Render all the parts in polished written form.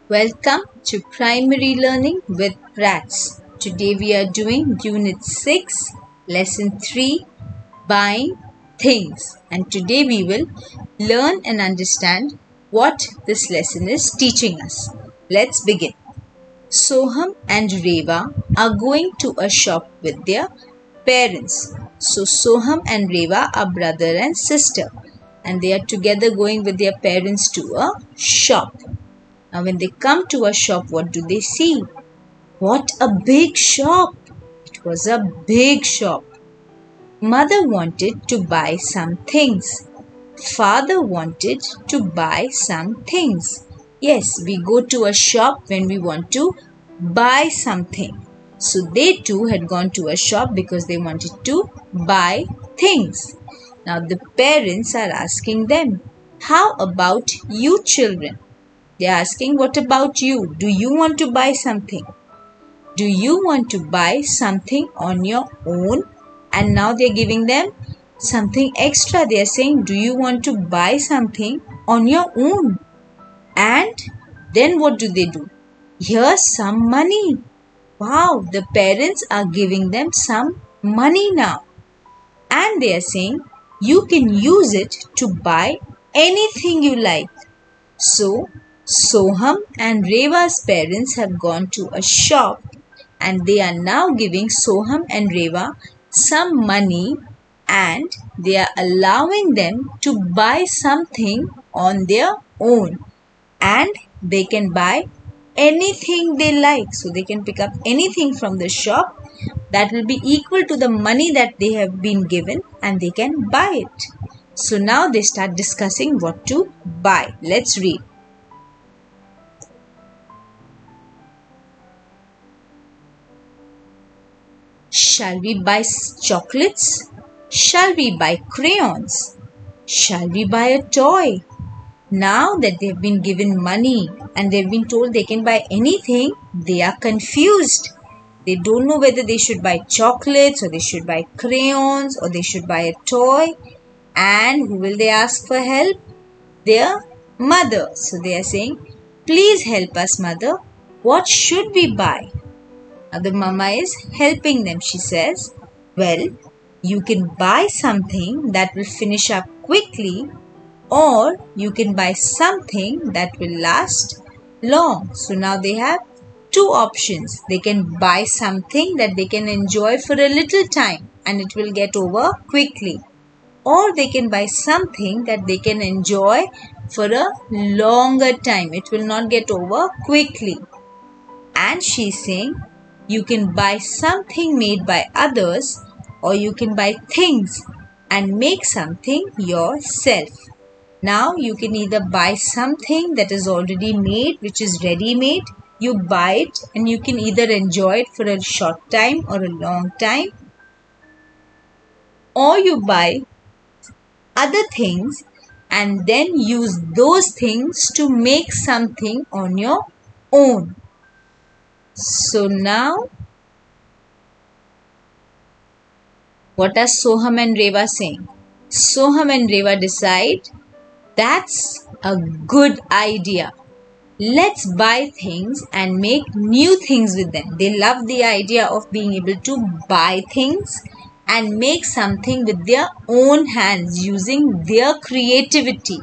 Welcome to Primary Learning with Prats. Today we are doing Unit 6, Lesson 3, Buying Things. And today we will learn and understand what this lesson is teaching us. Let's begin. Soham and Reva are going to a shop with their parents. So Soham and Reva are brother and sister, and they are together going with their parents to a shop. Now when they come to a shop, what do they see? What a big shop! It was a big shop. Mother wanted to buy some things. Father wanted to buy some things. Yes, we go to a shop when we want to buy something. So they too had gone to a shop because they wanted to buy things. Now the parents are asking them, how about you children? They are asking, what about you? Do you want to buy something? Do you want to buy something on your own? And now they are giving them something extra. They are saying, do you want to buy something on your own? And then what do? Here's some money. Wow, the parents are giving them some money now. And they are saying, you can use it to buy anything you like. So, Soham and Reva's parents have gone to a shop and they are now giving Soham and Reva some money and they are allowing them to buy something on their own, and they can buy anything they like. So they can pick up anything from the shop that will be equal to the money that they have been given and they can buy it. So now they start discussing what to buy. Let's read. Shall we buy chocolates? Shall we buy crayons? Shall we buy a toy? Now that they've been given money and they've been told they can buy anything, they are confused. They don't know whether they should buy chocolates or they should buy crayons or they should buy a toy. And who will they ask for help? Their mother. So they are saying, please help us, mother. What should we buy? Now the mama is helping them. She says, well, you can buy something that will finish up quickly, or you can buy something that will last long. So now they have two options. They can buy something that they can enjoy for a little time and it will get over quickly, or they can buy something that they can enjoy for a longer time. It will not get over quickly. And she's saying, you can buy something made by others, or you can buy things and make something yourself. Now you can either buy something that is already made, which is ready-made. You buy it and you can either enjoy it for a short time or a long time, or you buy other things and then use those things to make something on your own. So now, what are Soham and Reva saying? Soham and Reva decide, that's a good idea. Let's buy things and make new things with them. They love the idea of being able to buy things and make something with their own hands using their creativity.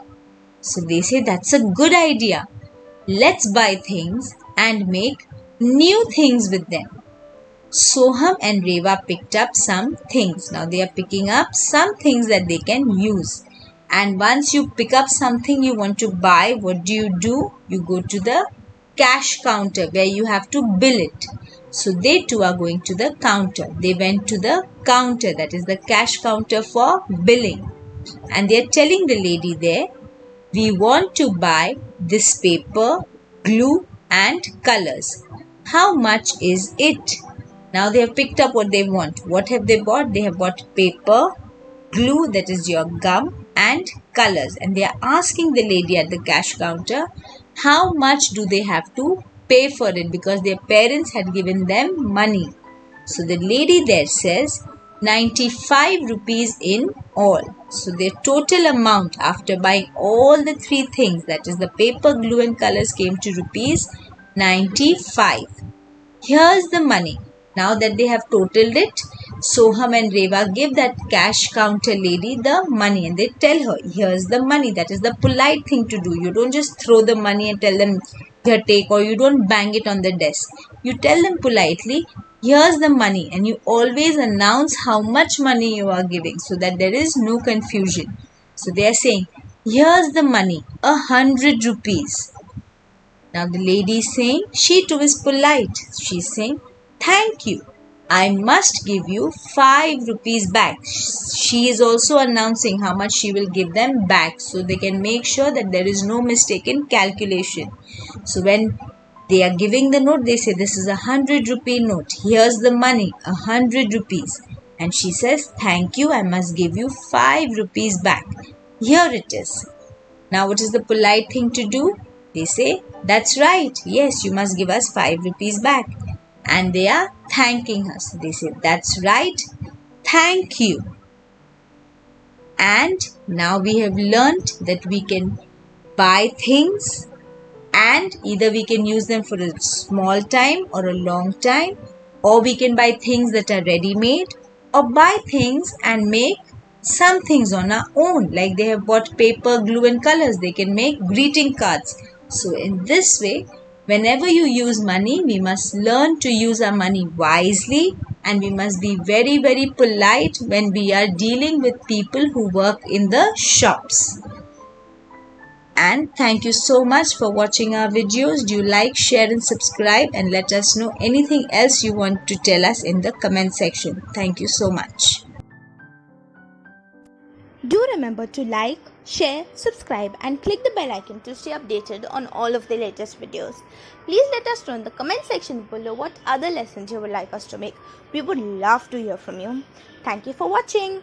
So they say, that's a good idea. Let's buy things and make new things with them. Soham and Reva picked up some things. Now they are picking up some things that they can use. And once you pick up something you want to buy, what do? You go to the cash counter where you have to bill it. So they too are going to the counter. They went to the counter, that is the cash counter for billing. And they are telling the lady there, we want to buy this paper, glue and colors. How much is it? Now they have picked up what they want. What have they bought? They have bought paper, glue, that is your gum, and colors. And they are asking the lady at the cash counter, how much do they have to pay for it, because their parents had given them money. So the lady there says, 95 rupees in all. So their total amount after buying all the three things, that is the paper, glue and colors, came to rupees 95. Here's the money. Now that they have totaled it, Soham and Reva give that cash counter lady the money and they tell her, here's the money. That is the polite thing to do. You don't just throw the money and tell them, here, take, or you don't bang it on the desk. You tell them politely, here's the money, and you always announce how much money you are giving so that there is no confusion. So they are saying, here's the money, 100 rupees. Now the lady is saying, she too is polite. She is saying, thank you. I must give you 5 rupees back. She is also announcing how much she will give them back so they can make sure that there is no mistake in calculation. So when they are giving the note, they say this is 100 rupee note. Here's the money, 100 rupees. And she says, thank you, I must give you 5 rupees back. Here it is. Now what is the polite thing to do? They say, that's right. Yes, you must give us 5 rupees back. And they are thanking us. They say, that's right. Thank you. And now we have learnt that we can buy things and either we can use them for a small time or a long time, or we can buy things that are ready-made, or buy things and make some things on our own. Like they have bought paper, glue and colors. They can make greeting cards. So in this way, whenever you use money, we must learn to use our money wisely and we must be very, very polite when we are dealing with people who work in the shops. And thank you so much for watching our videos. Do like, share and subscribe and let us know anything else you want to tell us in the comment section. Thank you so much. Do remember to like, share, subscribe and click the bell icon to stay updated on all of the latest videos. Please let us know in the comment section below what other lessons you would like us to make. We would love to hear from you. Thank you for watching.